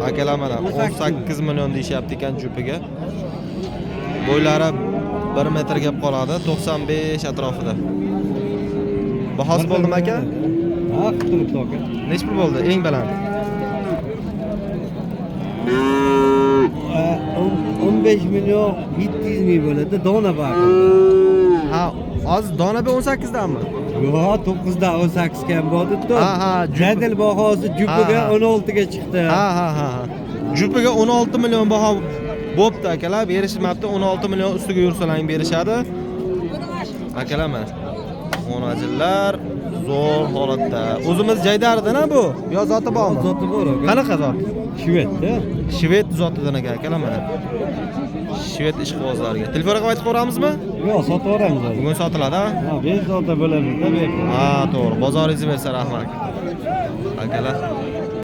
Akalar mana 18 million deyishyapti ekan jupiga. Bo'ylari 1 metr gap qoladi, 95 atrofida. Bahosi bo'ldimi aka? Ha, qilibdi aka. Nech pul bo'ldi eng baland? 15 milyon 700 ming bo'ladi, dona bor. Ha, hozir donaga 18 danmi? Yo'q, 9 dan 18 ga bordi-ku. Ha, jadal bahosi jupiga 16 ga chiqdi. Ha. Jupiga 16 million baho bo'pti akalar, berishmabdi. 16 million ustiga yursalang berishadi. Akalar mana Monajillar zo'r holatda. O'zimiz Jaydardan bu. Yo zoti bormi? Zoti bor aka. Qanaqa zot? Shvedda. Shved zotidan aka, akalar mana. Shved ishqibozlariga. Telefon raqam aytib qo'ramizmi? Yo'q, sotib yuboramiz. Bugun sotiladi, ha? Ha, bezovta bo'ladi-da. Ha, to'g'ri. Bozoringiz bersa rahmat. Akalar.